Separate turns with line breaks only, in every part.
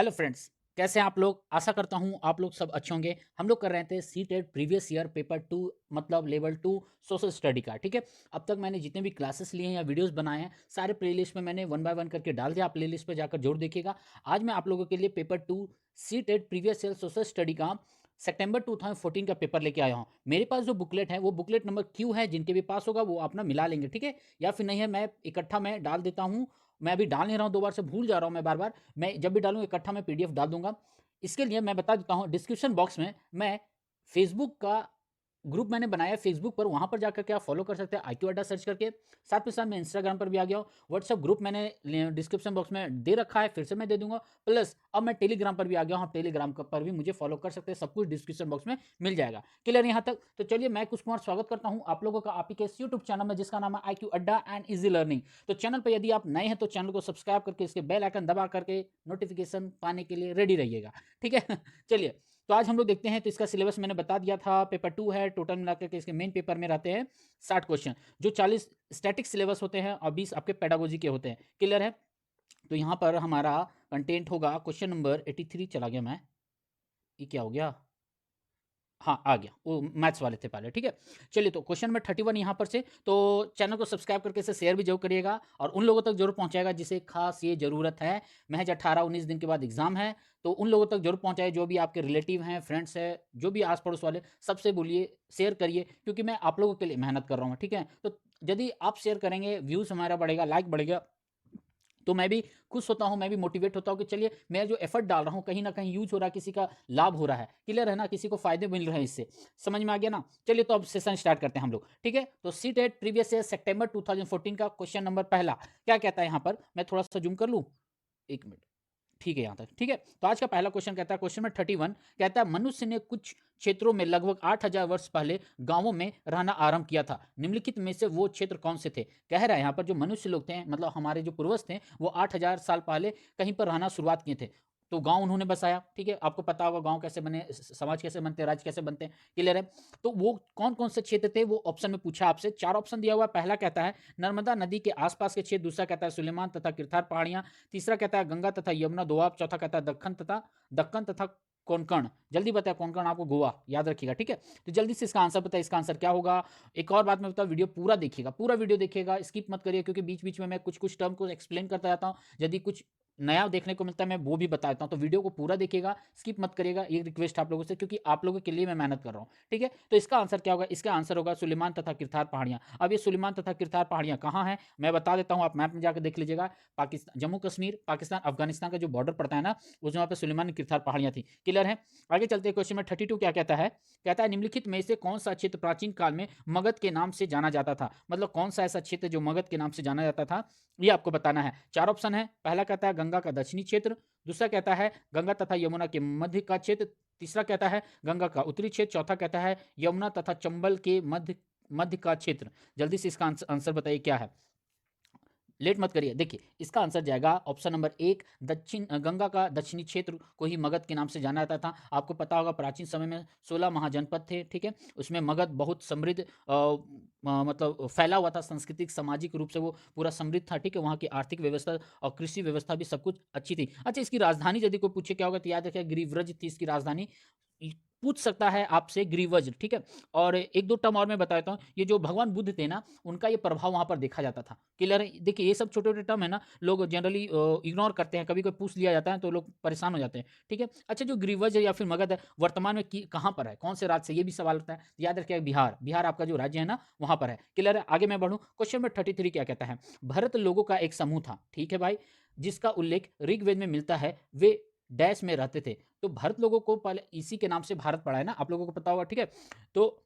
Hello friends, कैसे हैं आप लोग? आशा करता हूँ आप लोग सब अच्छे होंगे। हम लोग कर रहे थे सीटेट प्रीवियस ईयर पेपर 2 मतलब लेवल 2 सोशल स्टडी का, ठीक है? अब तक मैंने जितने भी क्लासेस लिए हैं या वीडियोस बनाए हैं, सारे प्लेलिस्ट में मैंने वन बाय वन करके डाल दिया। आप प्लेलिस्ट पे जाकर ज़रूर देखिएगा। आज मैं आप लोगों के लिए paper 2 CTET previous year social study का सितंबर 2014 का पेपर लेके आया हूँ। मेरे पास जो बुकलेट है, वो बुकलेट नंबर क्यू है, जिनके भी पास होगा वो अपना मिला लेंगे, ठीक है? या फिर नहीं है, मैं इकट्ठा मैं डाल देता हूँ। मैं अभी डाल नहीं रहा हूँ, 2 बार से भूल जा रहा हूँ मैं बार-बार। मैं जब भी डालूँ इकट्ठा मैं पीडीएफ डाल दूँगा। इसके लिए मैं बता देता हूँ, डिस्क्रिप्शन बॉक्स में मैं फेसबुक का ग्रुप मैंने बनाया है फेसबुक पर, वहाँ पर जाकर के आप फॉलो कर सकते हैं आईक्यू अड्डा सर्च करके। साथ ही साथ मैं इंस्टाग्राम पर भी आ गया हूँ। व्हाट्सएप ग्रुप मैंने डिस्क्रिप्शन बॉक्स में दे रखा है, फिर से मैं दे दूंगा। प्लस अब मैं टेलीग्राम पर भी आ गया हूँ, आप टेलीग्राम पर भी मुझे फॉलो कर सकते हैं। सब कुछ डिस्क्रिप्शन बॉक्स में मिल जाएगा। क्लियर यहाँ तक? तो चलिए, मैं कुश कुमार स्वागत करता हूँ आप लोगों का आपके के इस यूट्यूब चैनल में, जिसका नाम है आईक्यू अड्डा एंड इजी लर्निंग। तो चैनल पर यदि आप नए हैं तो चैनल को सब्सक्राइब करके इसके बेल आइकन दबा करके नोटिफिकेशन पाने के लिए रेडी रहिएगा, ठीक है? चलिए, तो आज हम लोग देखते हैं। तो इसका सिलेबस मैंने बता दिया था, पेपर 2 है। टोटल मिलाकर के इसके मेन पेपर में रहते हैं 60 क्वेश्चन, जो 40 स्टैटिक सिलेबस होते हैं और 20 आपके पेडागोजी के होते हैं। क्लियर है? तो यहाँ पर हमारा कंटेंट होगा क्वेश्चन नंबर 83। चला गया मैं, ये क्या हो गया? हाँ, आ गया। वो मैथ्स वाले थे पहले, ठीक है? चलिए, तो क्वेश्चन नंबर 31 यहाँ पर से। तो चैनल को सब्सक्राइब करके इसे शेयर भी ज़रूर करिएगा और उन लोगों तक ज़रूर पहुँचाएगा जिसे ख़ास ये ज़रूरत है। महज़ 18-19 दिन के बाद एग्ज़ाम है, तो उन लोगों तक ज़रूर पहुँचाइए जो भी आपके रिलेटिव हैं, फ्रेंड्स हैं, जो भी आस-पड़ोस वाले, सबसे बोलिए, शेयर करिए, क्योंकि मैं आप लोगों के लिए मेहनत कर रहा हूँ, ठीक है? तो यदि आप शेयर करेंगे, व्यूज़ हमारा बढ़ेगा, लाइक बढ़ेगा, तो मैं भी खुश होता हूँ, मैं भी मोटिवेट होता हूँ कि चलिए, मैं जो एफर्ट डाल रहा हूँ कहीं न कहीं यूज़ हो रहा है, किसी का लाभ हो रहा है। क्लियर है ना? किसी को फ़ायदे मिल रहे हैं इससे। समझ में आ गया ना? चलिए, तो अब सेशन स्टार्ट करते हैं हम लोग, ठीक है? तो सीटेट प्रीवियस ईयर सितंबर 2014 का क्वेश्चन नंबर पहला क्या कहता है यहाँ पर? मैं थोड़ा-सा ज़ूम कर लूँ? 1 मिनट। ठीक है यहाँ तक, ठीक है? तो आज का पहला क्वेश्चन कहता है, क्वेश्चन नंबर 31 कहता है, मनुष्य ने कुछ क्षेत्रों में लगभग 8000 वर्ष पहले गाँवों में रहना आरंभ किया था। निम्नलिखित में से वो क्षेत्र कौन से थे? कह रहा है यहाँ पर जो मनुष्य लोग थे, मतलब हमारे जो पूर्वज थे, वो 8000 साल पहले कहीं पर रहना शुरुआत किए थे। तो गाँव उन्होंने बसाया, ठीक है? आपको पता होगा गाँव कैसे बने, समाज कैसे बनते हैं, राज्य कैसे बनते हैं, क्लियर है? तो वो कौन-कौन से क्षेत्र थे, वो ऑप्शन में पूछा आपसे। 4 ऑप्शन दिया हुआ है। पहला कहता है नर्मदा नदी के आस-पास के क्षेत्र, दूसरा कहता है सुलेमान तथा किरथार पहाड़ियाँ, तीसरा कहता है गंगा तथा यमुना दोआब, चौथा कहता है दक्कन तथा कोंकण। जल्दी बताएं, कोंकण आपको गोवा याद रखिएगा, ठीक है? तो जल्दी से इसका आंसर बताइए, इसका आंसर क्या होगा? एक और बात मैं बताऊं, वीडियो पूरा देखिएगा, पूरा वीडियो देखिएगा, स्किप मत करिए, क्योंकि बीच बीच में मैं कुछ कुछ टर्म को एक्सप्लेन करता जाता हूँ। यदि कुछ नया देखने को मिलता है, मैं वो भी बताता हूँ। तो वीडियो को पूरा देखिएगा, स्किप मत करिएगा, ये रिक्वेस्ट आप लोगों से, क्योंकि आप लोगों के लिए मैं मेहनत कर रहा हूँ, ठीक है? तो इसका आंसर क्या होगा? इसका आंसर होगा सुलेमान तथा किरथार पहाड़ियाँ। अब ये सुलेमान तथा किरथार पहाड़ियाँ कहाँ हैं, मैं बता देता हूँ, आप मैप में जाकर देख लीजिएगा। पाकिस्तान, जम्मू कश्मीर, पाकिस्तान, अफगानिस्तान का जो बॉर्डर पड़ता है ना, उस वहाँ पे सुलेमान किरथार पहाड़ियाँ थी। क्लियर है? आगे चलते हैं, क्वेश्चन में 32 क्या कहता है? कहता है निम्नलिखित में से कौन सा क्षेत्र प्राचीन काल में मगध के नाम से जाना जाता था? मतलब कौन सा ऐसा क्षेत्र जो मगध के नाम से जाना जाता था, ये आपको बताना है। 4 ऑप्शन है। पहला कहता है गंगा का दक्षिणी क्षेत्र, दूसरा कहता है गंगा तथा यमुना के मध्य का क्षेत्र, तीसरा कहता है गंगा का उत्तरी क्षेत्र, चौथा कहता है यमुना तथा चंबल के मध्य मध्य का क्षेत्र। जल्दी से इसका आंसर बताइए क्या है? लेट मत करिए। देखिए, इसका आंसर जाएगा ऑप्शन नंबर 1, गंगा का दक्षिणी क्षेत्र को ही मगध के नाम से जाना जाता था। आपको पता होगा प्राचीन समय में 16 महाजनपद थे, ठीक है? उसमें मगध बहुत समृद्ध मतलब फैला हुआ था, सांस्कृतिक सामाजिक रूप से वो पूरा समृद्ध था, ठीक है? वहाँ की आर्थिक व्यवस्था और कृषि व्यवस्था भी सब कुछ अच्छी थी। अच्छा, इसकी राजधानी यदि कोई पूछे क्या होगा, तो याद रखिए गिरिव्रज थी इसकी राजधानी। पूछ सकता है आपसे गिरिवज, ठीक है? और एक दो टर्म और मैं बता देता हूँ। ये जो भगवान बुद्ध थे ना, उनका ये प्रभाव वहाँ पर देखा जाता था। क्लियर है? देखिए, ये सब छोटे-छोटे टर्म है ना, लोग जनरली इग्नोर करते हैं। कभी-कभी पूछ लिया जाता है तो लोग परेशान हो जाते हैं, ठीक है? अच्छा, जो गिरिवज है या फिर मगध है, वर्तमान में कहाँ पर है, कौन से राज्य से, ये भी सवाल आता है। याद रखिएगा, बिहार, बिहार आपका जो राज्य है ना, वहाँ पर है। क्लियर है? आगे मैं बढ़ूँ, क्वेश्चन नंबर 33 क्या कहता है? भरत लोगों का एक समूह था, ठीक है भाई, जिसका उल्लेख ऋग्वेद में मिलता है। वे डैश में रहते थे। तो भरत लोगों को पहले इसी के नाम से भारत पड़ा है ना, आप लोगों को पता होगा, ठीक है? तो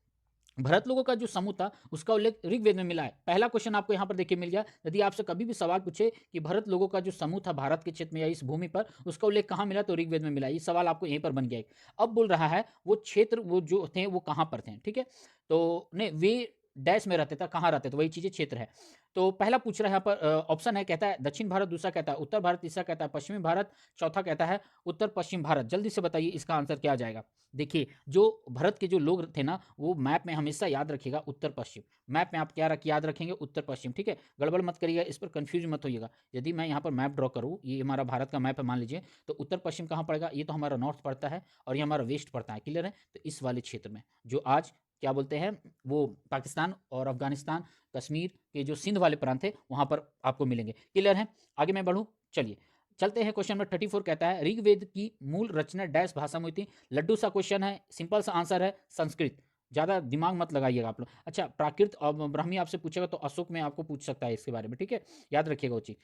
भरत लोगों का जो समूह था, उसका उल्लेख ऋग्वेद में मिला है। पहला क्वेश्चन आपको यहाँ पर देखिए मिल गया। यदि आपसे कभी भी सवाल पूछे कि भरत लोगों का जो समूह था भारत के क्षेत्र में या इस भूमि पर, उसका उल्लेख कहाँ मिला, तो ऋग्वेद में मिला। ये सवाल आपको यहीं पर बन गया एक। अब बोल रहा है वो क्षेत्र वो जो थे वो कहाँ पर थे, ठीक है? तो नहीं, वे डैश में रहते थे, कहाँ रहते थे, वही चीज़ें क्षेत्र है। तो पहला पूछ रहा है यहाँ पर ऑप्शन है, कहता है दक्षिण भारत, दूसरा कहता है उत्तर भारत, तीसरा कहता है पश्चिमी भारत, चौथा कहता है उत्तर पश्चिम भारत। जल्दी से बताइए इसका आंसर क्या आ जाएगा। देखिए जो भारत के जो लोग थे ना, वो मैप में हमेशा याद रखिएगा उत्तर पश्चिम। मैप में आप क्या याद रखेंगे, उत्तर पश्चिम, ठीक है। गड़बड़ मत करिएगा, इस पर कंफ्यूज मत होइएगा। यदि मैं यहाँ पर मैप ड्रॉ करूँ, ये हमारा भारत का मैप है मान लीजिए, तो उत्तर पश्चिम कहाँ पड़ेगा, ये तो हमारा नॉर्थ पड़ता है और ये हमारा वेस्ट पड़ता है, क्लियर है। तो इस वाले क्षेत्र में जो आज क्या बोलते हैं, वो पाकिस्तान और अफगानिस्तान, कश्मीर के जो सिंध वाले प्रांत है, वहाँ पर आपको मिलेंगे, क्लियर है। आगे मैं बढ़ूँ, चलिए चलते हैं। क्वेश्चन नंबर 34 कहता है ऋग्वेद की मूल रचना डैश भाषा में हुई थी। लड्डू सा क्वेश्चन है, सिंपल सा आंसर है संस्कृत। ज़्यादा दिमाग मत लगाइएगा आप लोग। अच्छा, प्राकृत और ब्राह्मी आपसे पूछेगा तो अशोक में आपको पूछ सकता है इसके बारे में, ठीक है, याद रखिएगा वो चीज़।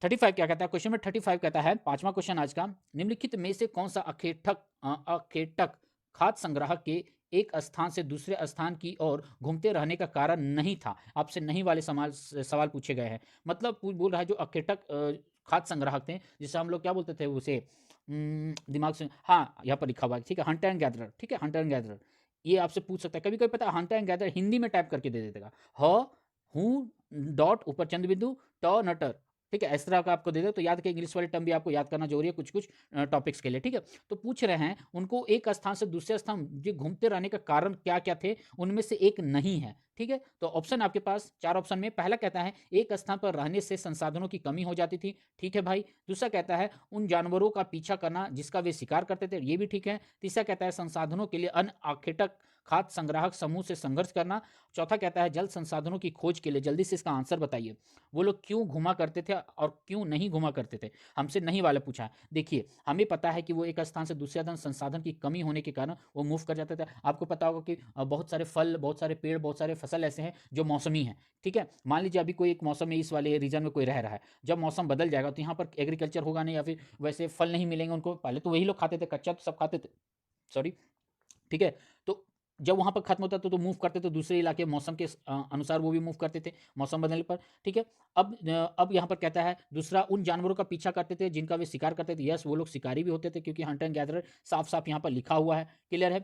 35 क्या कहता है, क्वेश्चन में 35 कहता है, पांचवा क्वेश्चन आज का, निम्नलिखित में से कौन सा अखेटक खाद्य संग्राहक के एक स्थान से दूसरे स्थान की ओर घूमते रहने का कारण नहीं था। आपसे नहीं वाले सवाल पूछे गए हैं। मतलब बोल रहा है जो अखेटक खाद्य संग्राहक थे, जिसे हम लोग क्या बोलते थे उसे, दिमाग से, हाँ यहाँ पर लिखा हुआ है, ठीक है, हंटर एंड गैदरर, ठीक है, हंटर एंड गैदरर। ये आपसे पूछ सकता है, कभी कभी पता है हंटर एंड गैदरर हिंदी में टाइप करके दे देगा, ह हूँ डॉट ऊपर चंद्र बिंदु ट नटर, ठीक है, इस तरह का आपको दे दे, तो याद कि इंग्लिश वाले टर्म भी आपको याद करना जरूरी है कुछ कुछ टॉपिक्स के लिए, ठीक है। तो पूछ रहे हैं उनको एक स्थान से दूसरे स्थान जो घूमते रहने का कारण क्या क्या थे, उनमें से एक नहीं है, ठीक है। तो ऑप्शन आपके पास 4 ऑप्शन में, पहला कहता है एक स्थान पर रहने से संसाधनों की कमी हो जाती थी, ठीक है भाई। दूसरा कहता है उन जानवरों का पीछा करना जिसका वे शिकार करते थे, ये भी ठीक है। तीसरा कहता है संसाधनों के लिए अन्य आखेटक खाद्य संग्राहक समूह से संघर्ष करना। चौथा कहता है जल संसाधनों की खोज के लिए। जल्दी से इसका आंसर बताइए, वो लोग क्यों घुमा करते थे और क्यों नहीं घुमा करते थे, हमसे नहीं वाला पूछा है। देखिए हमें पता है कि वो एक स्थान से दूसरे स्थान संसाधन की कमी होने के कारण वो मूव कर जाते थे। आपको पता होगा कि बहुत सारे फल, बहुत सारे पेड़, बहुत सारे फसल ऐसे हैं जो मौसमी हैं, ठीक है। मान लीजिए अभी कोई एक मौसम में इस वाले रीजन में कोई रह रहा है, जब मौसम बदल जाएगा तो यहाँ पर एग्रीकल्चर होगा नहीं, या फिर वैसे फल नहीं मिलेंगे उनको। पहले तो वही लोग खाते थे, कच्चा तो सब खाते थे, सॉरी, ठीक है। तो जब वहाँ पर खत्म होता तो मूव करते थे दूसरे इलाके, मौसम के अनुसार वो भी मूव करते थे मौसम बदलने पर, ठीक है। अब यहाँ पर कहता है दूसरा उन जानवरों का पीछा करते थे जिनका वे शिकार करते थे। यस, वो लोग शिकारी भी होते थे क्योंकि हंटर एंड गैदरर साफ साफ यहाँ पर लिखा हुआ है, क्लियर है।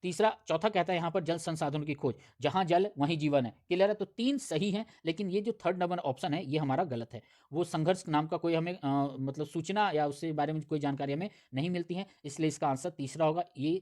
तीसरा चौथा कहता है यहाँ पर जल संसाधनों की खोज, जहाँ जल वहीं जीवन है, क्लियर है। तो 3 सही है, लेकिन ये जो थर्ड नंबर ऑप्शन है ये हमारा गलत है। वो संघर्ष नाम का कोई हमें मतलब सूचना या उसके बारे में कोई जानकारी हमें नहीं मिलती है, इसलिए इसका आंसर तीसरा होगा, ये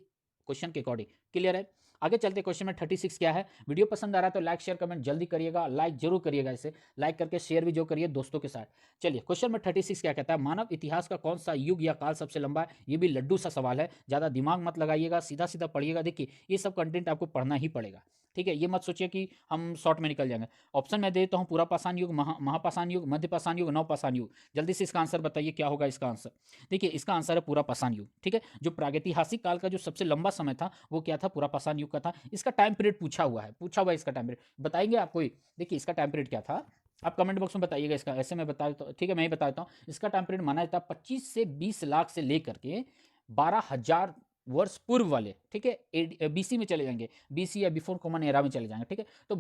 क्वेश्चन के अकॉर्डिंग, क्लियर है। आगे चलते क्वेश्चन में 36 क्या है। वीडियो पसंद आ रहा है तो लाइक शेयर कमेंट जल्दी करिएगा, लाइक जरूर करिएगा, इसे लाइक करके शेयर भी जो करिए दोस्तों के साथ। चलिए क्वेश्चन में 36 क्या कहता है, मानव इतिहास का कौन सा युग या काल सबसे लंबा है। ये भी लड्डू सा सवाल है, ज़्यादा दिमाग मत लगाइएगा, सीधा सीधा पढ़िएगा। देखिए ये सब कंटेंट आपको पढ़ना ही पड़ेगा, ठीक है। ये मत सोचिए कि हम शॉर्ट में निकल जाएंगे। ऑप्शन मैं देता हूँ, पूरा पाषाण युग, महापाषाण युग, मध्य पाषाण युग, नवपाषाण युग। जल्दी से इसका आंसर बताइए क्या होगा इसका आंसर। देखिए इसका आंसर है पूरा पाषाण युग, ठीक है। जो प्रागैतिहासिक काल का जो सबसे लंबा समय था वो क्या था, पूरा पाषाण युग का था। इसका टाइम पीरियड पूछा हुआ है, इसका टाइम पीरियड बताएंगे आपको। देखिए इसका टाइम पीरियड क्या था, आप कमेंट बॉक्स में बताइएगा इसका, ऐसे मैं बता देता हूँ, ठीक है, मैं ही बता देता हूँ। इसका टाइम पीरियड माना जाता है 25 से 20 लाख से लेकर के 12,000 वर्ष पूर्व वाले, ठीक है, बीसी में चले जाएंगे, बीसी या बिफोर कॉमन एरा में चले जाएंगे, ठीक है। तो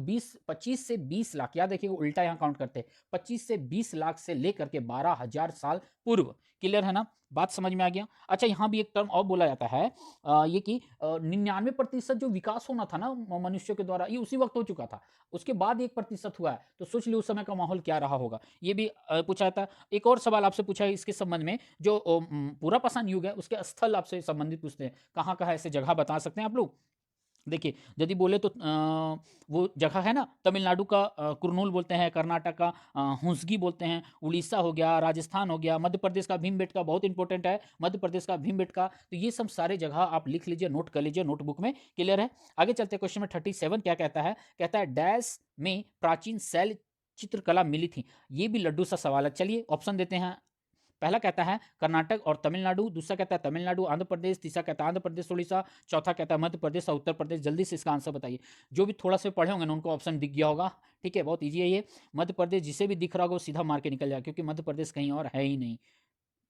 25 से 20 लाख, याद देखिएगा उल्टा यहाँ काउंट करते हैं, 25 से 20 लाख से लेकर के 12,000 साल पूर्व, क्लियर है ना, बात समझ में आ गया। अच्छा यहाँ भी एक टर्म और बोला जाता है ये कि 99% जो विकास होना था ना मनुष्यों के द्वारा, ये उसी वक्त हो चुका था, उसके बाद 1% हुआ है। तो सोच ली उस समय का माहौल क्या रहा होगा, ये भी पूछा जाता है। एक और सवाल आपसे पूछा है इसके संबंध में, जो पूरा पाषाण युग है उसके स्थल आपसे संबंधित पूछते हैं, कहाँ कहाँ ऐसे जगह बता सकते हैं आप लोग। देखिए यदि बोले तो वो जगह है ना, तमिलनाडु का कुरनूल बोलते हैं, कर्नाटक का हुंसगी बोलते हैं, उड़ीसा हो गया, राजस्थान हो गया, मध्य प्रदेश का भीमबेटका बहुत इंपॉर्टेंट है, मध्य प्रदेश का भीमबेटका। तो ये सब सारे जगह आप लिख लीजिए, नोट कर लीजिए नोटबुक में, क्लियर है। आगे चलते क्वेश्चन में 37 क्या कहता है, कहता है डैश में प्राचीन शैल चित्रकला मिली थी। ये भी लड्डू सा सवाल है, चलिए ऑप्शन देते हैं। पहला कहता है कर्नाटक और तमिलनाडु, दूसरा कहता है तमिलनाडु आंध्र प्रदेश, तीसरा कहता है आंध्र प्रदेश उड़ीसा, चौथा कहता है मध्य प्रदेश और उत्तर प्रदेश। जल्दी से इसका आंसर बताइए। जो भी थोड़ा सा पढ़े होंगे ना उनको ऑप्शन दिख गया होगा, ठीक है, बहुत ईजी है ये। मध्य प्रदेश जिसे भी दिख रहा होगा वो सीधा मार के निकल जाएगा, क्योंकि मध्य प्रदेश कहीं और है ही नहीं,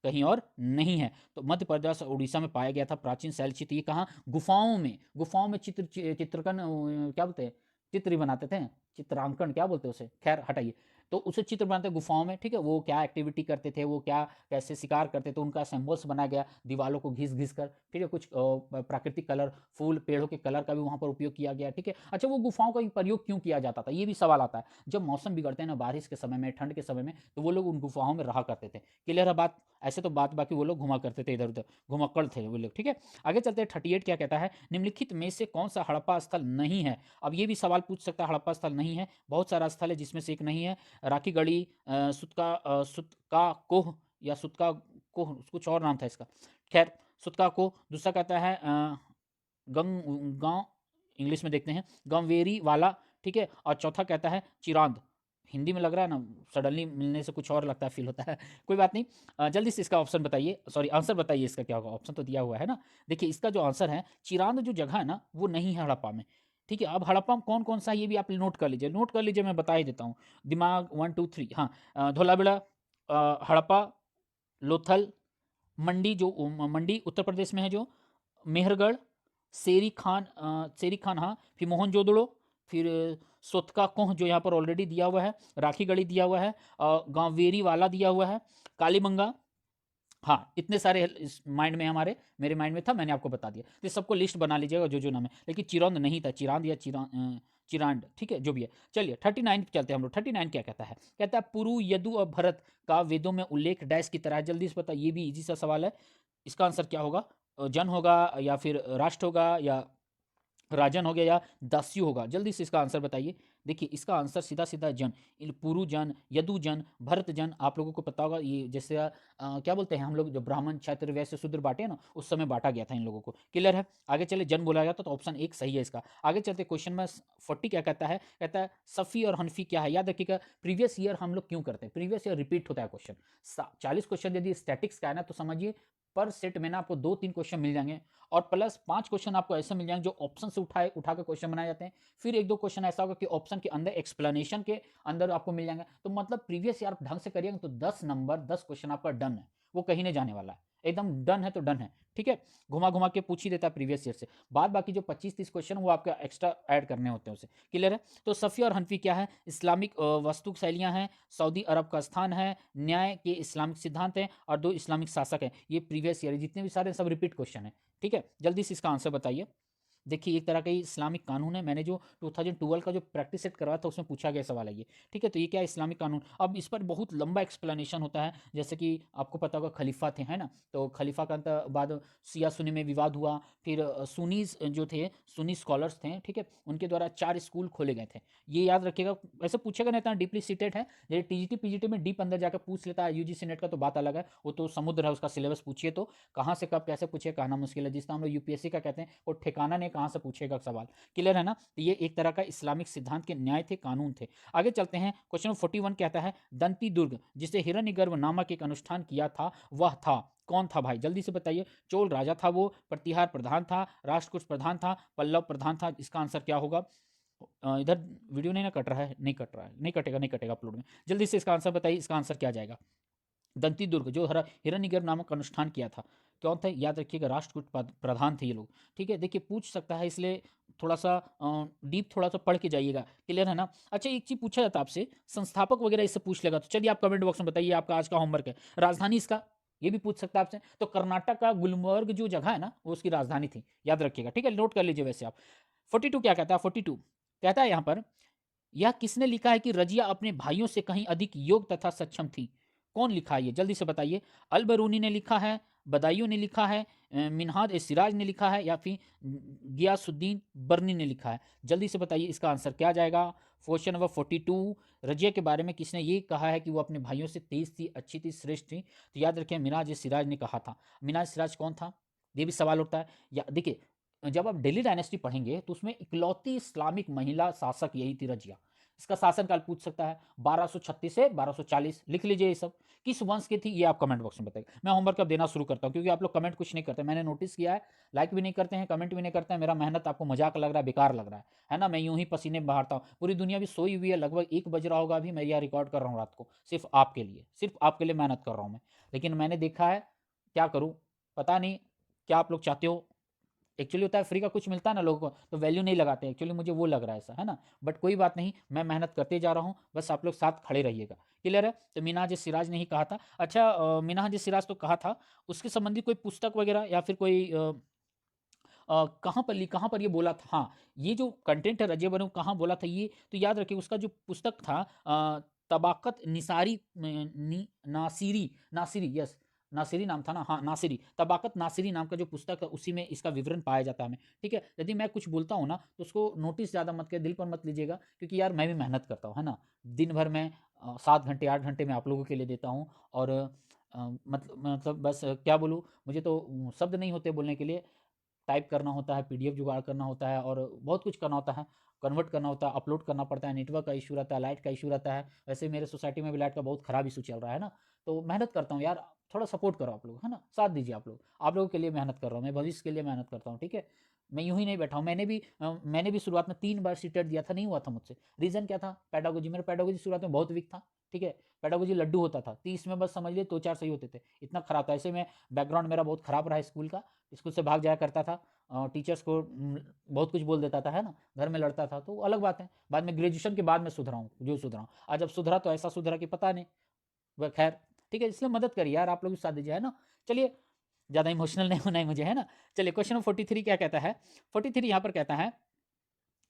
कहीं और नहीं है। तो मध्य प्रदेश और उड़ीसा में पाया गया था प्राचीन शैल चित्र। ये कहाँ, गुफाओं में चित्रकन क्या बोलते हैं, चित्र ही बनाते थे, चित्रांकन क्या बोलते हैं उसे, खैर हटाइए। तो उसे चित्र बनाते हैं गुफाओं में, ठीक है, वो क्या एक्टिविटी करते थे, वो क्या कैसे शिकार करते थे, उनका सिंबल्स बनाया गया दीवालों को घिस घिस कर, ठीक है, कुछ प्राकृतिक कलर, फूल पेड़ों के कलर का भी वहाँ पर उपयोग किया गया, ठीक है। अच्छा, वो गुफाओं का प्रयोग क्यों किया जाता था, ये भी सवाल आता है। जब मौसम बिगड़ते हैं ना, बारिश के समय में, ठंड के समय में, तो वो लोग उन गुफाओं में रहा करते थे। क्लियर है बात? ऐसे तो बात बाकी वो लोग घुमा करते थे इधर उधर, घुमक्कड़ थे वो लोग, ठीक है। आगे चलते हैं 38 क्या कहता है, निम्नलिखित में से कौन सा हड़प्पा स्थल नहीं है। अब ये भी सवाल पूछ सकता है, हड़प्पा स्थल नहीं है, बहुत सारा स्थल है जिसमें से एक नहीं है। राखी गढ़ी, सुतका कोह या सुतका कोह, कुछ और नाम था इसका, खैर सुतका कोह। दूसरा कहता है गंग गांव, इंग्लिश में देखते हैं, गंवेरी वाला, ठीक है। और चौथा कहता है चिरांद, हिंदी में लग रहा है ना, सडनली मिलने से कुछ और लगता है, फील होता है कोई बात नहीं। जल्दी से इसका ऑप्शन बताइए, सॉरी आंसर बताइए इसका क्या होगा, ऑप्शन तो दिया हुआ है ना। देखिए इसका जो आंसर है, चिरांद जो जगह है ना, वो नहीं है हड़प्पा में, ठीक है। अब हड़प्पा में कौन कौन सा, ये भी आप नोट कर लीजिए, नोट कर लीजिए, मैं बता ही देता हूँ, दिमाग 1 2 3। हाँ, धोलाविरा, हड़प्पा, लोथल, मंडी, जो मंडी उत्तर प्रदेश में है, जो मेहरगढ़, सेरी खान, हाँ, फिर मोहनजोदड़ो, फिर सोतका कोह जो यहाँ पर ऑलरेडी दिया हुआ है, राखी गढ़ी दिया हुआ है, गांवेरी वाला दिया हुआ है, कालीबंगा। हाँ, इतने सारे इस माइंड में हमारे, मेरे माइंड में था, मैंने आपको बता दिया। तो सबको लिस्ट बना लीजिएगा जो जो नाम है, लेकिन चिरौंद नहीं था, चिरांद या चिरांड, ठीक है, जो भी है। चलिए 39 चलते हैं हम लोग। 39 क्या कहता है, कहता है पुरु, यदु और भरत का वेदों में उल्लेख डैश की तरह है। जल्दी से पता, ये भी इजी सा सवाल है। इसका आंसर क्या होगा, जन होगा या फिर राष्ट्र होगा या राजन हो गया या दास्यु होगा, जल्दी से इसका आंसर बताइए। देखिए इसका आंसर सीधा सीधा जन, पुरु जन, यदु जन, भरत जन। आप लोगों को पता होगा ये, जैसे क्या बोलते हैं हम लोग, जो ब्राह्मण क्षत्रिय वैश्य शूद्र बांटे ना, उस समय बांटा गया था इन लोगों को। क्लियर है? आगे चले, जन बोला गया था, तो ऑप्शन एक सही है इसका। आगे चलते क्वेश्चन में 40 क्या कहता है, कहता है सफ़ी और हनफी क्या है। याद रखिएगा, प्रीवियस ईयर हम लोग क्यों करते हैं, प्रीवियस ईयर रिपीट होता है क्वेश्चन। 40 क्वेश्चन यदि स्टैटिक्स का है ना, तो समझिए पर सेट में ना आपको 2-3 क्वेश्चन मिल जाएंगे, और प्लस 5 क्वेश्चन आपको ऐसे मिल जाएंगे जो ऑप्शन से उठा के क्वेश्चन बनाए जाते हैं। फिर 1-2 क्वेश्चन ऐसा होगा कि ऑप्शन के अंदर, एक्सप्लेनेशन के अंदर आपको मिल जाएंगे। तो मतलब प्रीवियस ईयर ढंग से करिएगा तो 10 नंबर 10 क्वेश्चन आपका डन है, वो कहीं नहीं जाने वाला है, एकदम डन है तो डन है, ठीक है। घुमा घुमा के पूछ ही देता है प्रीवियस ईयर से, बाद बाकी जो 25-30 क्वेश्चन वो आपका एक्स्ट्रा ऐड करने होते हैं उसे। क्लियर है? तो सफ़ी और हनफी क्या है, इस्लामिक वास्तु शैलियाँ हैं, सऊदी अरब का स्थान है, न्याय के इस्लामिक सिद्धांत हैं, और 2 इस्लामिक शासक हैं। ये प्रीवियस ईयर जितने भी सारे सब रिपीट क्वेश्चन है, ठीक है। जल्दी से इसका आंसर बताइए। देखिए एक तरह का ये इस्लामिक कानून है, मैंने जो 2012 का जो प्रैक्टिस सेट करवाया था उसमें पूछा गया सवाल है ये, ठीक है। तो ये क्या है, इस्लामिक कानून। अब इस पर बहुत लंबा एक्सप्लेनेशन होता है, जैसे कि आपको पता होगा खलीफा थे, है ना, तो खलीफा का बाद शिया सुन्नी में विवाद हुआ, फिर सुन्नीस जो थे, सुन्नी स्कॉलर्स थे, ठीक है, उनके द्वारा 4 स्कूल खोले गए थे। ये याद रखिएगा, ऐसे पूछेगा नहीं, इतना डीपली सीटेड है, जैसे टीजीटी पीजीटी में डीप अंदर जाकर पूछ लेता है, यूजीसी नेट का तो बात अलग है, वो तो समुद्र है, उसका सिलेबस पूछिए तो कहाँ से कब कैसे पूछे, कहना मुश्किल है। जिस तरह हम लोग यूपीएससी का कहते हैं, वो ठिकाना नहीं कहाँ से पूछेगा सवाल। क्लियर है ना? तो ये एक तरह का इस्लामिक सिद्धांत के न्याय थे, कानून थे। आगे चलते हैं, क्वेश्चन 41 कहता है दंती दुर्ग जिसे हिरण्यगर्भ नामक एक अनुष्ठान किया था, वह था कौन था भाई, जल्दी से बताइए। चोल राजा था वो, प्रतिहार प्रधान था, राष्ट्रकूट प्रधान था, पल्लव प्रधान था। इसका आंसर क्या होगा? इधर वीडियो नहीं ना कट रहा है, नहीं कट रहा है, नहीं कटेगा, नहीं कटेगा अपलोड में। जल्दी से इसका आंसर बताइए, इसका आंसर क्या जाएगा? दंती दुर्ग जो हिरण्यगर्भ नामक अनुष्ठान किया था, कौन था? याद रखिएगा, राष्ट्रकूट प्रधान थे ये लोग, ठीक है। देखिए पूछ सकता है, इसलिए थोड़ा सा डीप थोड़ा सा पढ़ के जाइएगा। क्लियर है ना? अच्छा एक चीज़ पूछा जाता है आपसे, संस्थापक वगैरह इससे पूछ लेगा, तो चलिए आप कमेंट बॉक्स में बताइए, आपका आज का होमवर्क है। राजधानी इसका, ये भी पूछ सकता है आपसे। तो कर्नाटक का गुलमर्ग जो जगह है ना, वो उसकी राजधानी थी, याद रखिएगा, ठीक है, नोट कर लीजिए वैसे आप। 42 क्या कहता है, 42 कहता है यहाँ पर, यह किसने लिखा है कि रजिया अपने भाइयों से कहीं अधिक योग्य तथा सक्षम थी? कौन लिखा है ये, जल्दी से बताइए। अल बरूनी ने लिखा है, बदायूं ने लिखा है, मिन्हाज ए सिराज ने लिखा है, या फिर गियासुद्दीन बर्नी ने लिखा है? जल्दी से बताइए, इसका आंसर क्या जाएगा? क्वेश्चन नंबर 42, रजिया के बारे में किसने ये कहा है कि वो अपने भाइयों से तेज थी, अच्छी थी, श्रेष्ठ थी? तो याद रखिए, मिन्हाज ए सिराज ने कहा था। मिन्हाज सिराज कौन था, ये भी सवाल उठता है। या देखिए, जब आप दिल्ली डायनेस्टी पढ़ेंगे तो उसमें इकलौती इस्लामिक महिला शासक यही थी, रजिया। इसका शासनकाल पूछ सकता है, 1236 से 1240, लिख लीजिए ये सब। किस वंश की थी, ये आप कमेंट बॉक्स में बताइए। मैं होमवर्क अब देना शुरू करता हूँ, क्योंकि आप लोग कमेंट कुछ नहीं करते, मैंने नोटिस किया है, लाइक भी नहीं करते हैं, कमेंट भी नहीं करते हैं। मेरा मेहनत आपको मजाक लग रहा है, बेकार लग रहा है ना? मैं यूं ही पसीने बहारता हूँ, पूरी दुनिया भी सोई हुई है, लगभग 1 बज रहा होगा अभी, मैं यह रिकॉर्ड कर रहा हूँ रात को, सिर्फ आपके लिए मेहनत कर रहा हूँ मैं। लेकिन मैंने देखा है, क्या करूँ, पता नहीं क्या आप लोग चाहते हो, एक्चुअली होता है फ्री का कुछ मिलता है ना लोगों को तो वैल्यू नहीं लगाते, एक्चुअली मुझे वो लग रहा है ऐसा, है ना। बट कोई बात नहीं, मैं मेहनत करते जा रहा हूँ, बस आप लोग साथ खड़े रहिएगा। क्लियर है। तो मिनहाज सिराज ने ही कहा था। अच्छा, मिनहाज सिराज तो कहा था, उसके संबंधी कोई पुस्तक वगैरह या फिर कोई कहाँ पर ये बोला था, हाँ, ये जो कंटेंट है रजिया बनो कहाँ बोला था ये, तो याद रखिए उसका जो पुस्तक था तबाकत निसारी नासिरी नासिरी, यस, नासिरी नाम था ना, हाँ नासिरी, तबाकत नासिरी नाम का जो पुस्तक है उसी में इसका विवरण पाया जाता है हमें। ठीक है, यदि मैं कुछ बोलता हूँ ना तो उसको नोटिस ज़्यादा मत कर, दिल पर मत लीजिएगा, क्योंकि यार मैं भी मेहनत करता हूँ, है ना। दिन भर मैं 7 घंटे 8 घंटे मैं आप लोगों के लिए देता हूँ, और मतलब बस क्या बोलूँ, मुझे तो शब्द नहीं होते बोलने के लिए। टाइप करना होता है, पीडीएफ जुगाड़ करना होता है, और बहुत कुछ करना होता है, कन्वर्ट करना होता है, अपलोड करना पड़ता है, नेटवर्क का इशू रहता है, लाइट का इशू रहता है। वैसे मेरे सोसाइटी में भी लाइट का बहुत खराब इशू चल रहा है ना, तो मेहनत करता हूँ यार, थोड़ा सपोर्ट करो आप लोग, है ना, साथ दीजिए आप लोगों के लिए मेहनत कर रहा हूँ मैं, भविष्य के लिए मेहनत करता हूँ। ठीक है, मैं यूं ही नहीं बैठा हूँ, मैंने भी शुरुआत में 3 बार सीटेट दिया था, नहीं हुआ था मुझसे। रीज़न क्या था, पैडागोजी, मेरा पैडागोजी शुरुआत में बहुत वीक था। ठीक है, पैडागोजी लड्डू होता था, 30 में बस समझ लिए 2 4 सही होते थे, इतना खराब था। ऐसे में बैकग्राउंड मेरा बहुत खराब रहा स्कूल का, स्कूल से भाग जाया करता था, टीचर्स को बहुत कुछ बोल देता था, है ना, घर में लड़ता था, तो अलग बात है। बाद में ग्रेजुएशन के बाद में सुधरा हूँ, जो सुधरा हूँ आज, अब सुधरा तो ऐसा सुधरा कि पता नहीं, वह खैर। ठीक है, इसलिए मदद करिए यार, आप लोग भी साथ दीजिए, है ना। चलिए, ज़्यादा इमोशनल नहीं होना है मुझे, है ना। चलिए, क्वेश्चन नंबर 43 क्या कहता है, 43 यहाँ पर कहता है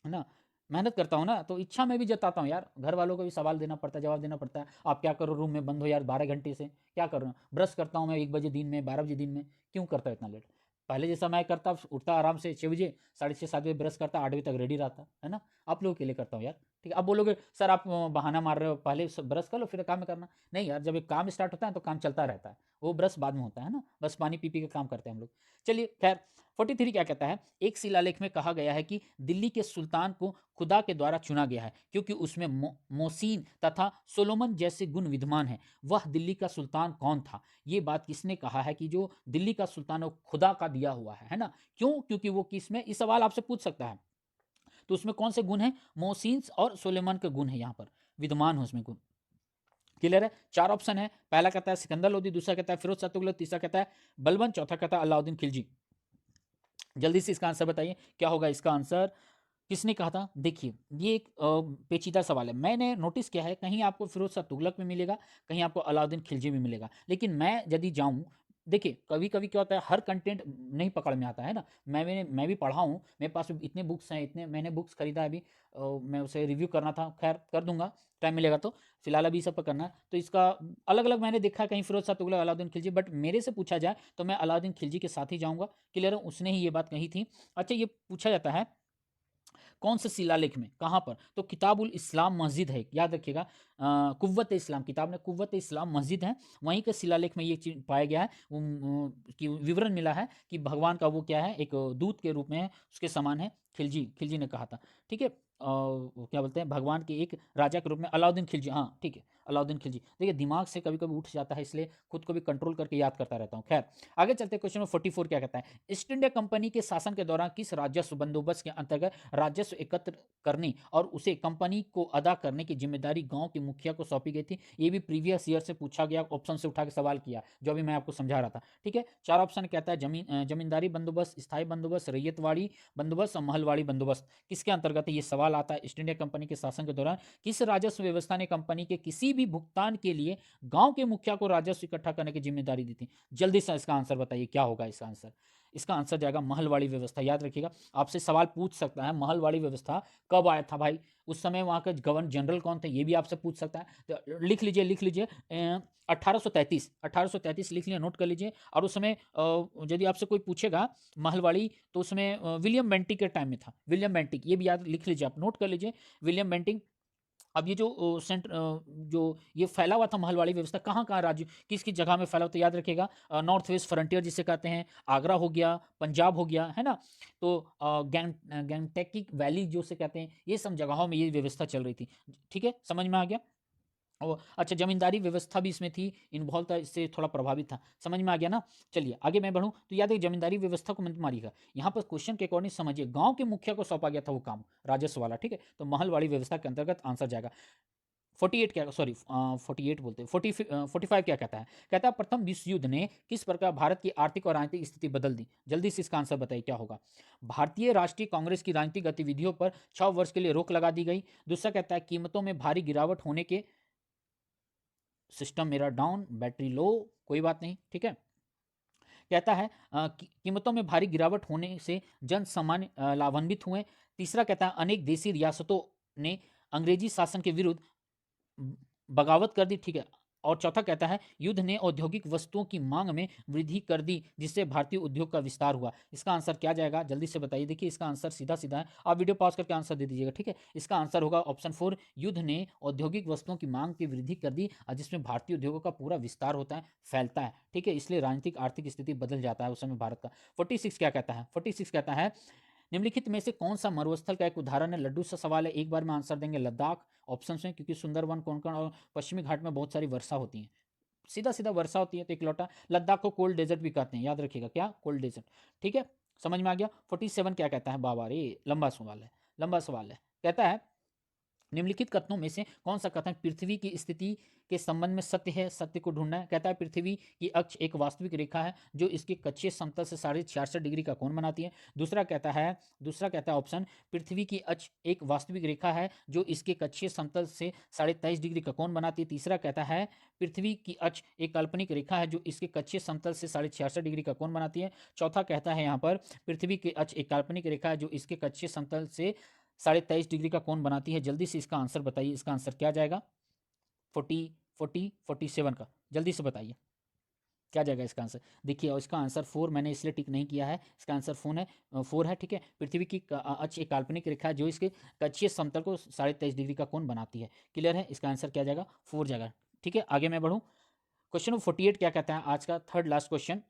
ना, मेहनत करता हूँ ना तो इच्छा में भी जताता हूँ यार, घर वालों को भी सवाल देना पड़ता है, जवाब देना पड़ता है। आप क्या करो, रूम में बंद हो यार 12 घंटे से, क्या कर रहे हो, ब्रश करता हूँ मैं 1 बजे दिन में, 12 बजे दिन में, क्यों करता है इतना लेट। पहले जैसा मैं करता, उठता आराम से 6 बजे, 6:30 7 बजे ब्रश करता, 8 बजे तक रेडी रहता, है ना। आप लोगों के लिए करता हूँ यार। ठीक है, अब बोलोगे सर आप बहाना मार रहे हो, पहले ब्रश कर लो फिर काम में करना। नहीं यार, जब एक काम स्टार्ट होता है तो काम चलता रहता है, वो ब्रश बाद में होता है ना, बस पानी पी पी के काम करते हैं हम लोग। चलिए खैर, 43 क्या कहता है, एक शिलालेख में कहा गया है कि दिल्ली के सुल्तान को खुदा के द्वारा चुना गया है क्योंकि उसमें मोहसिन तथा सोलोमन जैसे गुण विद्यमान हैं। वह दिल्ली का सुल्तान कौन था। ये बात किसने कहा है कि जो दिल्ली का सुल्तान है वो खुदा का दिया हुआ है ना। क्यों, क्योंकि वो किसमें, इस सवाल आपसे पूछ सकता है, तो उसमें कौन से गुण है, मोहसिन और सोलेमन के गुण है यहाँ पर विद्यमान है उसमें गुण। क्लियर है, 4 ऑप्शन है, पहला कहता है सिकंदर लोधी, दूसरा कहता है फिरोज शाह तुगलक, तीसरा कहता है बलबन, चौथा कहता है अलाउद्दीन खिलजी। जल्दी से इसका आंसर बताइए, क्या होगा इसका आंसर, किसने कहा था। देखिए, ये एक पेचीदा सवाल है, मैंने नोटिस किया है कहीं आपको फिरोज शाह तुगलक में मिलेगा, कहीं आपको अलाउद्दीन खिलजी में मिलेगा, लेकिन मैं यदि जाऊं, देखिए कभी कभी क्या होता है, हर कंटेंट नहीं पकड़ में आता है ना। मैं भी पढ़ा हूँ, मेरे पास इतने बुक्स हैं, इतने मैंने बुक्स खरीदा है अभी, मैं उसे रिव्यू करना था, खैर कर दूंगा टाइम मिलेगा तो। फिलहाल अभी सब पर करना है, तो इसका अलग अलग मैंने देखा है, कहीं फिरोज शाह तुगलक, अलाउद्दीन खिलजी, बट मेरे से पूछा जाए तो मैं अलाउद्दीन खिलजी के साथ ही जाऊँगा। क्लियर है, उसने ही ये बात कही थी। अच्छा, ये पूछा जाता है कौन से शिलालेख में, कहाँ पर, तो किताबुल इस्लाम मस्जिद है, याद रखिएगा, कुव्वत इस्लाम किताब में कुव्वत इस्लाम मस्जिद है, वहीं के शिलालेख में ये चीज पाया गया है, कि विवरण मिला है कि भगवान का वो क्या है, एक दूत के रूप में है, उसके समान है। खिलजी खिलजी ने कहा था। ठीक है, वो क्या बोलते हैं, भगवान के एक राजा के रूप में अलाउद्दीन खिलजी, हाँ ठीक है, अलाउद्दीन खिलजी। देखिए दिमाग से कभी कभी उठ जाता है, इसलिए खुद को भी कंट्रोल करके याद करता रहता हूँ। खैर, आगे चलते, क्वेश्चन नंबर 44 क्या कहता है, ईस्ट इंडिया कंपनी के शासन के दौरान किस राजस्व बंदोबस्त के अंतर्गत राजस्व एकत्र करने और उसे कंपनी को अदा करने की जिम्मेदारी गांव के मुखिया को सौंपी गई थी। ये भी प्रीवियस ईयर से पूछा गया, ऑप्शन से उठा के सवाल किया, जो अभी मैं आपको समझा रहा था। ठीक है, 4 ऑप्शन कहता है, जमींदारी बंदोबस्त, स्थायी बंदोबस्त, रैयतवाड़ी बंदोबस्त और महलवाड़ी बंदोबस्त, किसके अंतर्गत है ये सवाल आता है। ईस्ट इंडिया कंपनी के शासन के दौरान किस राजस्व व्यवस्था ने कंपनी के किसी भी भुगतान के लिए गांव के मुखिया को राजस्व इकट्ठा करने की जिम्मेदारी दी थी। जल्दी से इसका आंसर बताइए, क्या होगा इसका आंसर। इसका आंसर जाएगा महलवाड़ी व्यवस्था। याद रखिएगा, आपसे सवाल पूछ सकता है महलवाड़ी व्यवस्था कब आया था भाई, उस समय वहाँ के गवर्नर जनरल कौन थे, ये भी आपसे पूछ सकता है। तो लिख लीजिए, 1833 लिख लिया, नोट कर लीजिए। और उस समय यदि आपसे कोई पूछेगा महलवाड़ी, तो उसमें विलियम बेंटिक के टाइम में था, विलियम बेंटिक, ये भी याद लिख लीजिए, आप नोट कर लीजिए, विलियम बेंटिक। अब ये जो जो ये फैला हुआ था महलवाड़ी व्यवस्था, कहाँ कहाँ राज्य, किस किस जगह में फैला हुआ, तो याद रखिएगा, नॉर्थ वेस्ट फ्रंटियर जिसे कहते हैं, आगरा हो गया, पंजाब हो गया, है ना। तो गैंगटेकिक वैली जो से कहते हैं, ये सब जगहों में ये व्यवस्था चल रही थी। ठीक है, समझ में आ गया। अच्छा, जमींदारी व्यवस्था भी इसमें थी, इन्वॉल्व था, इससे थोड़ा प्रभावित था, समझ में आ गया ना। चलिए आगे मैं बढ़ूँ, तो याद है जमींदारी व्यवस्था को मत मारिएगा, यहाँ पर क्वेश्चन के अकॉर्डिंग समझिए, गांव के मुखिया को सौंपा गया था वो काम राजस्व वाला। ठीक है, तो महलवाड़ी व्यवस्था के अंतर्गत आंसर जाएगा। 48 क्या, सॉरी 48 बोलते हैं, 45 क्या कहता है? कहता है प्रथम विश्व युद्ध ने किस प्रकार भारत की आर्थिक और राजनीतिक स्थिति बदल दी? जल्दी से इसका आंसर बताइए क्या होगा? भारतीय राष्ट्रीय कांग्रेस की राजनीतिक गतिविधियों पर 6 वर्ष के लिए रोक लगा दी गई। दूसरा कहता है कीमतों में भारी गिरावट होने के, सिस्टम मेरा डाउन, बैटरी लो, कोई बात नहीं, ठीक है। कहता है कीमतों में भारी गिरावट होने से जन सामान्य लाभान्वित हुए। तीसरा कहता है अनेक देशी रियासतों ने अंग्रेजी शासन के विरुद्ध बगावत कर दी, ठीक है। और चौथा कहता है युद्ध ने औद्योगिक वस्तुओं की मांग में वृद्धि कर दी, जिससे भारतीय उद्योग का विस्तार हुआ। इसका आंसर क्या जाएगा? जल्दी से बताइए। देखिए इसका आंसर सीधा सीधा है, आप वीडियो पॉज करके आंसर दे दीजिएगा, ठीक है। इसका आंसर होगा ऑप्शन 4, युद्ध ने औद्योगिक वस्तुओं की मांग की वृद्धि कर दी, जिसमें भारतीय उद्योगों का पूरा विस्तार होता है, फैलता है, ठीक है। इसलिए राजनीतिक आर्थिक स्थिति बदल जाता है उस समय भारत का। 46 क्या कहता है? 46 कहता है निम्नलिखित में से कौन सा मरुस्थल का एक उदाहरण है? लड्डू सा सवाल है, एक बार में आंसर देंगे लद्दाख ऑप्शन में, क्योंकि सुंदरवन, कोंकण और पश्चिमी घाट में बहुत सारी वर्षा होती है, सीधा सीधा वर्षा होती है, तो एक लौटा। लद्दाख को कोल्ड डेजर्ट भी कहते हैं, याद रखिएगा, क्या? कोल्ड डेजर्ट, ठीक है। समझ में आ गया। 47 क्या कहता है? बाबा रे लंबा सवाल है, लंबा सवाल है। कहता है निम्नलिखित कथनों में से कौन सा कथन पृथ्वी की स्थिति के संबंध में सत्य है? सत्य को ढूंढना है। कहता है पृथ्वी की अक्ष एक वास्तविक रेखा है जो इसके कक्षीय समतल से 66.5 डिग्री का कोण बनाती है। दूसरा कहता है ऑप्शन, पृथ्वी की अक्ष एक वास्तविक रेखा है जो इसके कक्षीय समतल से 23.5 डिग्री का कोण बनाती है। तीसरा कहता है पृथ्वी की अक्ष एक काल्पनिक रेखा है जो इसके कक्षीय समतल से 66.5 डिग्री का कोण बनाती है। चौथा कहता है यहाँ पर पृथ्वी की अक्ष एक काल्पनिक रेखा है जो इसके कक्षीय समतल से 23.5 डिग्री का कोण बनाती है। जल्दी से इसका आंसर बताइए। इसका आंसर क्या जाएगा? 47 का, जल्दी से बताइए क्या जाएगा इसका आंसर। देखिए और इसका आंसर 4 मैंने इसलिए टिक नहीं किया है, इसका आंसर 4 है, ठीक है। पृथ्वी की अक्ष एक काल्पनिक रेखा है जो इसके कक्षीय समतल को 23.5 डिग्री का कोण बनाती है। क्लियर है? इसका आंसर क्या जाएगा? 4 जाएगा, ठीक है। आगे मैं बढ़ूँ। क्वेश्चन 48 क्या कहता है? आज का थर्ड लास्ट क्वेश्चन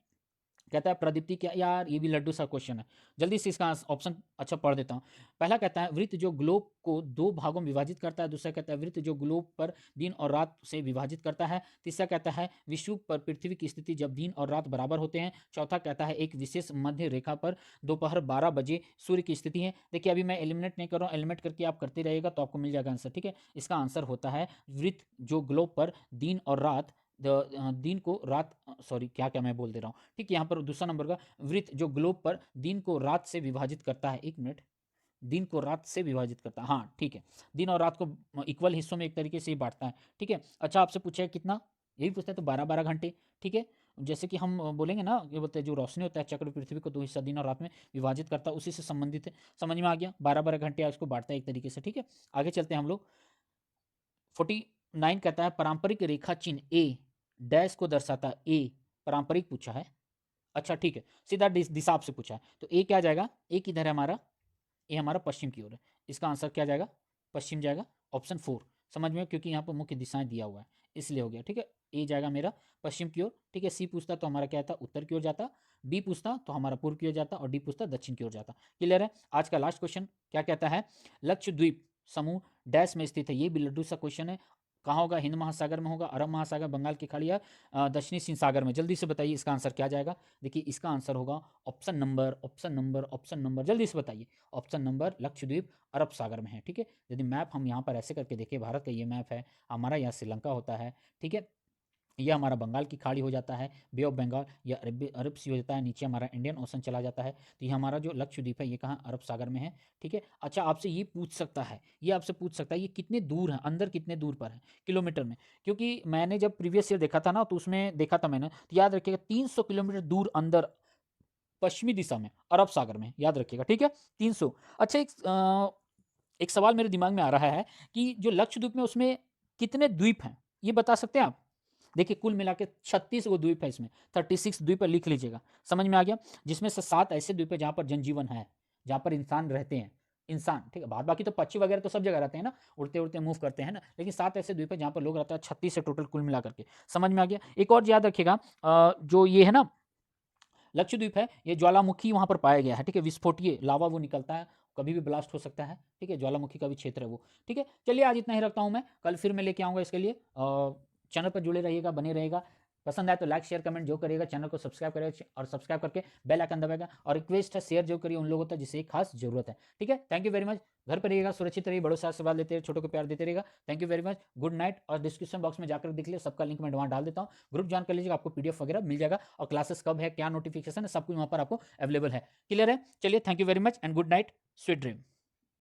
कहता है प्रदीप्ति क्या, यार ये भी लड्डू सा क्वेश्चन है, जल्दी से इसका ऑप्शन अच्छा पढ़ देता हूँ। पहला कहता है वृत्त जो ग्लोब को 2 भागों में विभाजित करता है। दूसरा कहता है वृत्त जो ग्लोब पर दिन और रात से विभाजित करता है। तीसरा कहता है विषुव पर पृथ्वी की स्थिति जब दिन और रात बराबर होते हैं। चौथा कहता है एक विशेष मध्य रेखा पर दोपहर 12 बजे सूर्य की स्थिति है। देखिए अभी मैं एलिमिनेट नहीं कर रहा हूँ, एलिमिनेट करके आप करते रहिएगा तो आपको मिल जाएगा आंसर, ठीक है। इसका आंसर होता है वृत्त जो ग्लोब पर दिन और रात दिन को रात, सॉरी क्या क्या मैं बोल दे रहा हूँ, ठीक है। यहाँ पर दूसरा नंबर का वृत्त जो ग्लोब पर दिन को रात से विभाजित करता है, एक मिनट, दिन को रात से विभाजित करता है, हाँ ठीक है, दिन और रात को इक्वल हिस्सों में एक तरीके से ही बांटता है, ठीक है। अच्छा आपसे पूछा है कितना, यही पूछता है तो 12-12 घंटे, ठीक है। जैसे कि हम बोलेंगे ना, ये बोलते हैं जो रोशनी होता है चक्र पृथ्वी को 2 हिस्सा दिन और रात में विभाजित करता है, उसी से संबंधित है। समझ में आ गया? 12-12 घंटे इसको बांटता है एक तरीके से, ठीक है। आगे चलते हैं हम लोग। 49 कहता है पारंपरिक रेखा चिन्ह ए डैश को दर्शाता है। ए पारंपरिक पूछा है, अच्छा ठीक है, सीधा दिशा आपसे पूछा है, तो ए क्या जाएगा? ए किधर है हमारा? ए हमारा पश्चिम की ओर है, इसका आंसर क्या जाएगा? पश्चिम जाएगा, ऑप्शन 4। समझ में, क्योंकि यहाँ पर मुख्य दिशाएं दिया हुआ है इसलिए हो गया, ठीक है। ए जाएगा मेरा पश्चिम की ओर, ठीक है। सी पूछता तो हमारा क्या था? उत्तर की ओर जाता। बी पूछता तो हमारा पूर्व की ओर जाता, और डी पूछता दक्षिण की ओर जाता। क्लियर है? आज का लास्ट क्वेश्चन क्या कहता है? लक्षद्वीप समूह डैश में स्थित है। ये भी लड्डू सा क्वेश्चन है। कहाँ होगा? हिंद महासागर में होगा, अरब महासागर, बंगाल की खाड़ी या दक्षिणी सिंध सागर में? जल्दी से बताइए इसका आंसर क्या जाएगा। देखिए इसका आंसर होगा ऑप्शन नंबर, जल्दी से बताइए। ऑप्शन नंबर लक्षद्वीप अरब सागर में है, ठीक है। यदि मैप हम यहाँ पर ऐसे करके देखें, भारत का ये मैप है, हमारा यहाँ श्रीलंका होता है, ठीक है। ये हमारा बंगाल की खाड़ी हो जाता है, बे ऑफ बंगाल या अरब सी हो जाता है, नीचे हमारा इंडियन ओशन चला जाता है। तो ये हमारा जो लक्षद्वीप है ये कहाँ? अरब सागर में है, ठीक है। अच्छा आपसे ये पूछ सकता है, ये आपसे पूछ सकता है ये कितने दूर है, अंदर कितने दूर पर है किलोमीटर में? क्योंकि मैंने जब प्रीवियस ईयर देखा था ना, तो उसमें देखा था मैंने, तो याद रखिएगा 300 किलोमीटर दूर अंदर पश्चिमी दिशा में अरब सागर में, याद रखिएगा, ठीक है। 300। अच्छा एक सवाल मेरे दिमाग में आ रहा है कि जो लक्षद्वीप में उसमें कितने द्वीप हैं, ये बता सकते हैं आप? देखिए कुल मिला के 36 गो द्वीप है इसमें, 36 द्वीप लिख लीजिएगा। समझ में आ गया? जिसमें से 7 ऐसे द्वीप है जहाँ पर जनजीवन है, जहाँ पर इंसान रहते हैं, इंसान, ठीक है। बाद बाकी तो पक्षी वगैरह तो सब जगह रहते हैं ना, उड़ते उड़ते मूव करते हैं ना, लेकिन 7 ऐसे द्वीप है जहाँ पर लोग रहते हैं। 36 है टोटल कुल मिला करके। समझ में आ गया? एक और याद रखिएगा, जो ये है ना लक्षद्वीप है, ये ज्वालामुखी वहाँ पर पाया गया है, ठीक है। विस्फोटीय लावा वो निकलता है, कभी भी ब्लास्ट हो सकता है, ठीक है। ज्वालामुखी का भी क्षेत्र है वो, ठीक है। चलिए आज इतना ही रखता हूँ मैं, कल फिर मैं लेके आऊँगा इसके लिए। चैनल पर जुड़े रहिएगा, बने रहेगा। पसंद आए तो लाइक शेयर कमेंट जो करिएगा, चैनल को सब्सक्राइब करेगा और सब्सक्राइब करके बेल आइकन दबाएगा, और रिक्वेस्ट है शेयर जो करिए उन लोगों तक जिसे खास जरूरत है। ठीक है, थैंक यू वेरी मच। घर पर रहिएगा, सुरक्षित रहिए, बड़ों से आशीर्वाद लेते रहिए, छोटों को प्यार देते रहिएगा। Thank you very much, good night. और डिस्क्रिप्शन बॉक्स में जाकर देख लीजिए, सबका लिंक मैं वहाँ डाल देता हूँ, ग्रुप ज्वाइन कर लीजिएगा, आपको पीडीएफ वगैरह मिल जाएगा, और क्लासेस कब है, क्या नोटिफिकेशन है, सब कुछ वहाँ पर आपको अवेलेबल है। क्लियर है? चलिए, thank you very much and good night, sweet dream.